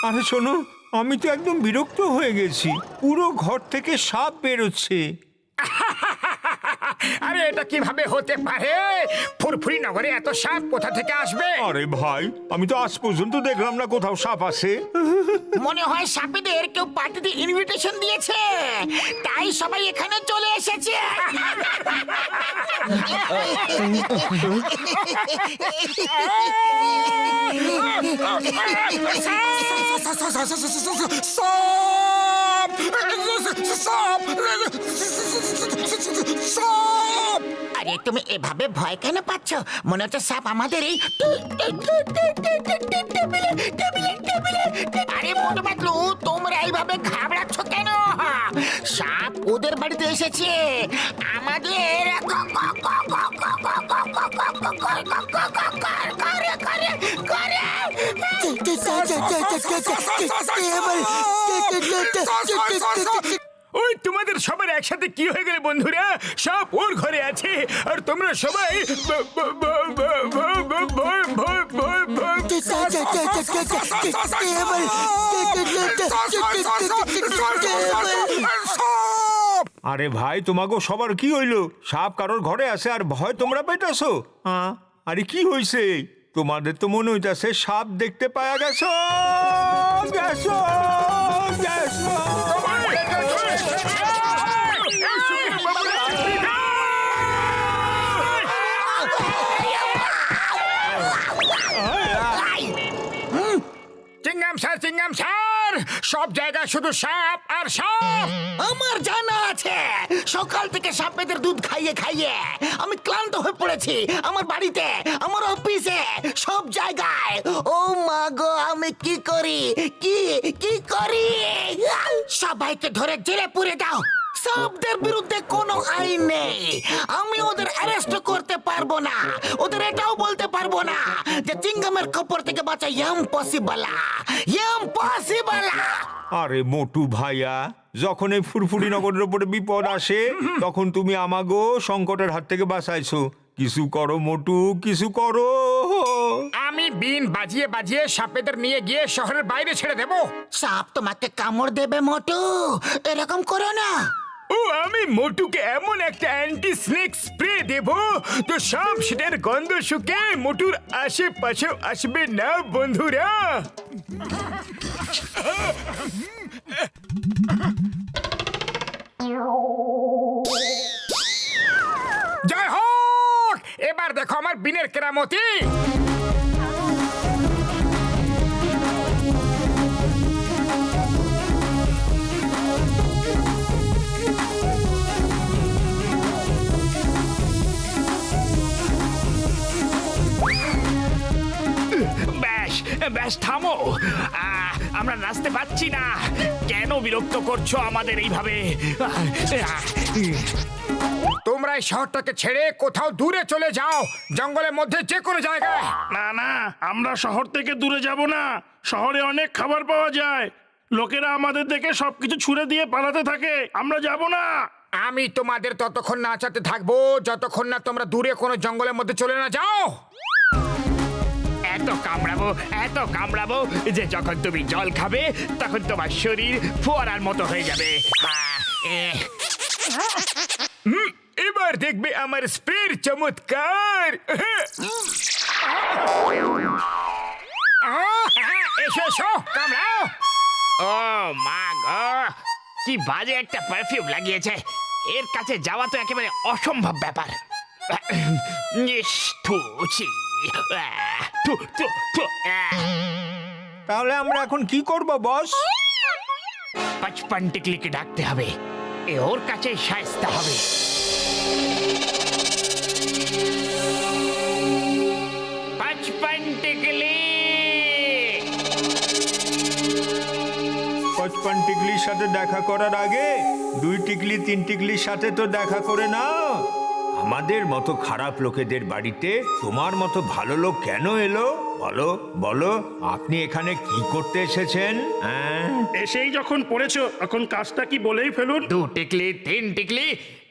আরে শোনো, আমি তো একদম বিরক্ত হয়ে গেছি। পুরো ঘর থেকে সাপ বেরোচ্ছে। আরে এটা কিভাবে হতে পারে? ফুরফুরি নগরে এত সাপ কোথা থেকে আসবে? আরে ভাই, আমি তো আজ পর্যন্ত দেখলাম না কোথাও সাপ আছে। মনে হয় সাপেদের কেউ পার্টিতে ইনভিটেশন দিয়েছে, তাই সবাই এখানে চলে এসেছে। আরে তুমি এভাবে ভয় কেন পাচ্ছ? মনে হচ্ছে সাপ আমাদের এই আরে মোটু পাতলু, তোমরা এইভাবে ঘাবড়াচ্ছ কেন? সাপ ওদের বাড়িতে এসেছে, আমাদের ওই তোমাদের সবার একসাথে কি হয়ে গেলে বন্ধুরা? সাপ ওর ঘরে আছে আর তোমরা সবাই আরে ভাই, তোমাকে সবার কি হইলো? সাপ কারোর ঘরে আছে আর ভয় তোমরা পেটাছো? আরে কি হইছে? তোমাদের তো মনে হইতাছে সাপ দেখতে পাওয়া গেছো। গেছো গেছো। চিংগাম স্যার, সব জায়গায় শুধু সাপ আর সাপ। আমার জানা আছে, সকাল থেকে সাপেদের দুধ খাইয়ে খাইয়ে আমি ক্লান্ত হয়ে পড়েছি। আমার বাড়িতে, আমার অফিসে, সব জায়গায়। ও মা গো, আমি কি করি, কি করি? সবাইকে ধরে জেলে পুরে দাও। সাপদের বিরুদ্ধে কোনো আইন নেই, আমি ওদের অ্যারেস্ট করতে পারবো না। ওদের এটাও বলতে পারবো না যে চিংগামের খপ্পর থেকে বাঁচা ইম্পসিবল। আরে মোটু ভাইয়া, যখন এই ফুরফুরি নগরের উপরে বিপদ আসে তখন তুমি আমাগো সংকটের হাত থেকে বাঁচাইছো। কিছু করো মোটু, কিছু করো। আমি বিন বাজিয়ে বাজিয়ে সাপেদের নিয়ে গিয়ে শহরের বাইরে ছেড়ে দেব। সাপ তোমাকে কামড় দেবে মোটু, এরকম করো না। ও আমি মোটুকে এমন একটা অ্যান্টি স্নেক স্প্রে দেব তো সাপ সেটার গন্ধ শুকে মোটুর আশেপাশেও আসবে না বন্ধুরা। জয় হোক! এবার দেখো আমার বিনের কেরামতি। ব্যাস ব্যাস থামো, আমরা নাচতে পারছি না। কেন বিরক্ত করছো আমাদের এইভাবে? তোমরা এই শহরটাকে ছেড়ে কোথাও দূরে চলে যাও, জঙ্গলের মধ্যে যে কোনো জায়গায়। না না, আমরা শহর থেকে দূরে যাব না। শহরে অনেক খাবার পাওয়া যায়, লোকেরা আমাদের দেখে সবকিছু ছুঁড়ে দিয়ে পালাতে থাকে। আমরা যাব না। আমি তোমাদের ততক্ষণ নাচাতে থাকবো যতক্ষণ না তোমরা দূরে কোনো জঙ্গলের মধ্যে চলে না যাও। এত কামড়াবো যে যখন তুমি জল খাবে তখন তোমার শরীর ফোয়ারার মতো হয়ে যাবে। এবার দেখবে আমার স্প্রের চমৎকার। এসো এসো, কামড়াও। ও মা গো, কি বাজে একটা পারফিউম লাগিয়েছে। এর কাছে যাওয়া তো একেবারে অসম্ভব ব্যাপার। তাহলে আমরা এখন কি করব বস? পচপন টিকলিকে ডাকতে হবে, ওর কাছে শায়েস্তা হবে। পচপন টিকলি। পচপন টিকলির সাথে দেখা করার আগে 2 টিকলি 3 টিকলির সাথে তো দেখা করে নাও। আমাদের মতো খারাপ লোকেদের বাড়িতে তোমার মতো ভালো লোক কেন এলো? বলো বলো, আপনি এখানে কি করতে এসেছেন? এসেই যখন পড়েছো তখন কাজটা কি বলেই ফেলুন। 2 টিকলি 3 টিকলি,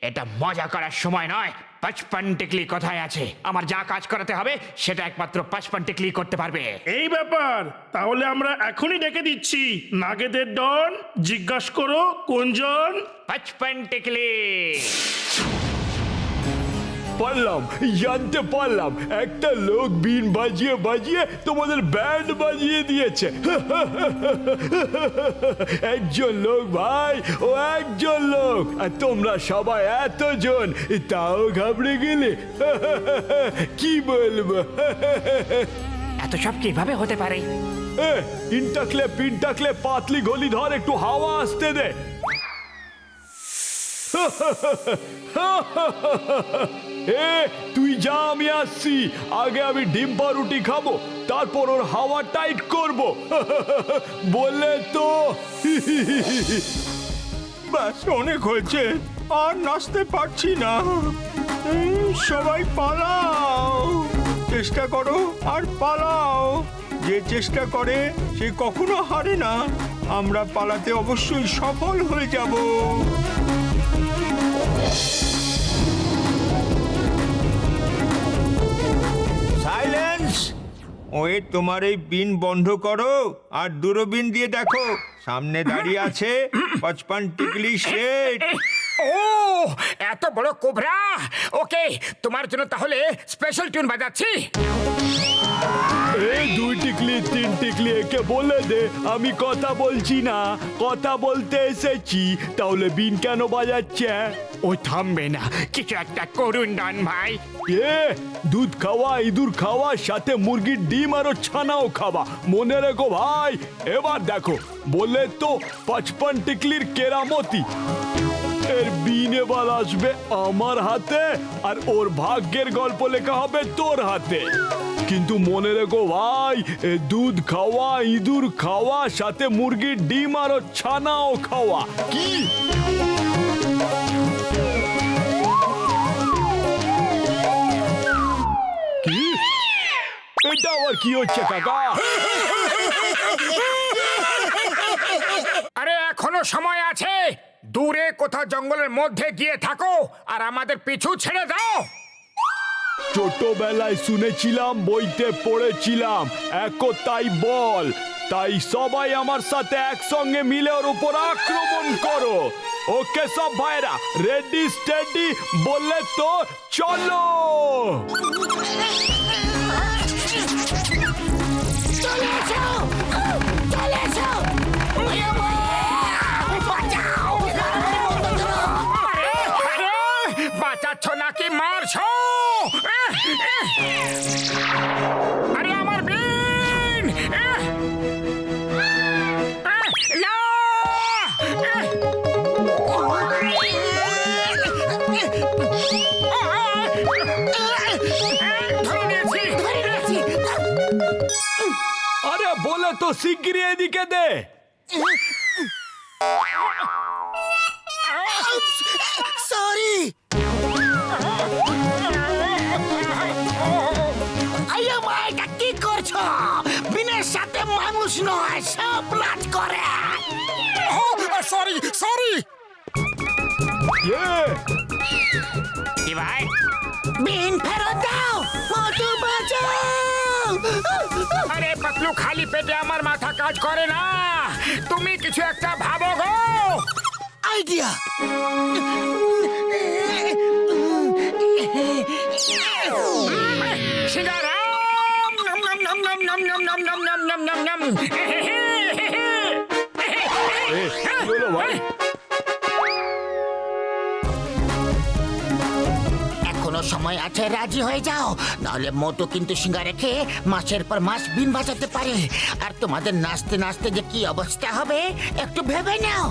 এটা মজা করার সময় নয়। পাঁচপান টিকলি কোথায় আছে? আমার যা কাজ করাতে হবে সেটা একমাত্র পাঁচপান টিকলি করতে পারবে। এই ব্যাপার, তাহলে আমরা এখনই ডেকে দিচ্ছি নাগেদের ডন। জিজ্ঞাসা করো কোনজন। পাঁচপান টিকলি। পারলাম, জানতে পারলাম একটা লোক বিন বাজিয়ে বাজিয়ে তোমাদের ব্যান্ড বাজিয়ে দিয়েছে। একজন লোক ভাই, ও একজন লোক, আর তোমরা সবাই এতজন, তাও ঘাবড়ে গেলে। কি বলবো? এত সব কিভাবে হতে পারে? ইন টাকলে পিন টাকলে পাতলি গলি ধর, একটু হাওয়া আসতে দে। এ তুই যা, আমি আসছি। আগে আমি ডিম পাউরুটি খাবো, তারপর ওর হাওয়া টাইট করব। বললে তো। ব্যাস, অনেক হয়েছে, আর নাচতে পারছি না। সবাই পালাও, চেষ্টা করো আর পালাও। যে চেষ্টা করে সে কখনো হারে না। আমরা পালাতে অবশ্যই সফল হয়ে যাব। সাইলেন্স! ওই তোমার এই বিন বন্ধ করো আর দূরবীন দিয়ে দেখো, সামনে দাঁড়িয়ে আছে পাঁচপান টিকলি শেঠ। ও, এত বড় কোবরা! ওকে, তোমার জন্য তাহলে স্পেশাল টিউন বাজাচ্ছি। এই দুই টিকলি তিন টিকলি একে বলে দে আমি কথা বলছি না, কথা বলতে এসেছি। তাহলে বিন কেন বাজাচ্ছে? ও থামবে না, কিছু একটা করুন ডন ভাই। এ দুধ খাওয়া, ইঁদুর খাওয়া, সাথে মুরগির ডিম আরো ছানাও খাওয়া। মনে রেখো ভাই। এবার দেখো, বলে তো পাঁচপান টিকলির কেরামতি। এর বিন এবার আসবে আমার হাতে, আর ওর ভাগ্যের গল্প লেখা হবে তোর হাতে। কিন্তু মনে রেখো ভাই, দুধ খাওয়া, ইঁদুর খাওয়া, সাথে মুরগির ডিম আরো ছানাও খাওয়া। কি? কি? এটা আবার কি হচ্ছে কাকা? আরে এখনো সময় আছে। দূরে কোথাও জঙ্গলের মধ্যে গিয়ে থাকো আর আমাদের পিছু ছেড়ে দাও। ছোটবেলায় শুনেছিলাম, বইতে পড়েছিলাম, একতাই বল। তাই সবাই আমার সাথে একসঙ্গে মিলে ওর উপর আক্রমণ করো। ওকে সব ভাইরা, রেডি স্টেডি, বললে তো চলো। চলে এসো, চলে এসো। বাঁচাও! আরে, বাঁচাচ্ছ নাকি মারছো? আরে আমার বিন! না! ধরে নিয়েছি। আরে বলে তো শিগগিরই এদিকে দে। সরি। আইয়া মা, এটা কি করছো? বিনের সাথে মানুষ নয়, সব নাচ করে। Sorry sorry. কি ভাই? বিন ফেরত দাও, মোটু বাঁচাও। আরে পাতলু, খালি পেটে আমার মাথা কাজ করে না। তুমি কিছু একটা ভাবো গো। আইডিয়া। সিঙ্গারাম! নম নম নম নম নম নম নম নম নম নম নম নম। চলো ভাই। এখনো সময় আছে, রাজি হয়ে যাও, নাহলে মোটু কিন্তু সিঙ্গারে খেয়ে মাসের পর মাস বিন বাজাতে পারে। আর তোমাদের নাচতে নাচতে যে কি অবস্থা হবে একটু ভেবে নাও।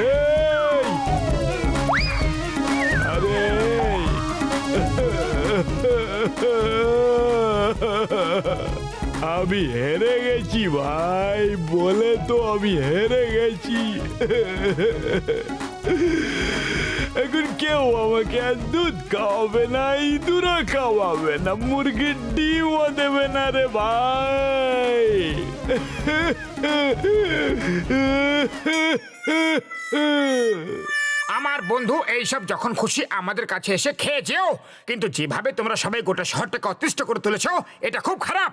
এই! আরে! আমি হেরে গেছি ভাই, বলে তো আমি হেরে গেছি। এখন কেউ আমাকে আর দুধ খাওয়াবে না, ইঁদুরও খাওয়াবে না, মুরগির ডিমও দেবে না রে ভাই। আমার বন্ধু এইসব যখন খুশি আমাদের কাছে এসে খেয়ে যেও, কিন্তু যেভাবে তোমরা সবাই গোটা শহরটাকে অতিষ্ঠ করে তুলেছো এটা খুব খারাপ।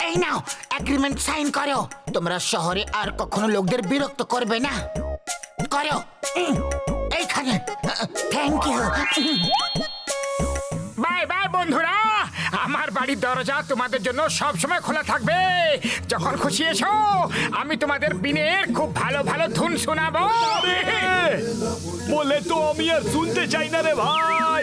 এই নাও এগ্রিমেন্ট সাইন করো, তোমরা শহরে আর কখনো লোকদের বিরক্ত করবে না। করো এইখানে। Thank you. বাই বাই বন্ধুরা, আমার বাড়ির দরজা তোমাদের জন্য সব সময় খোলা থাকবে। যখন খুশি এসো, আমি তোমাদের বিনের খুব ভালো ভালো ধুন শোনাবো। বলে তো আমি আর শুনতে চাই না রে ভাই।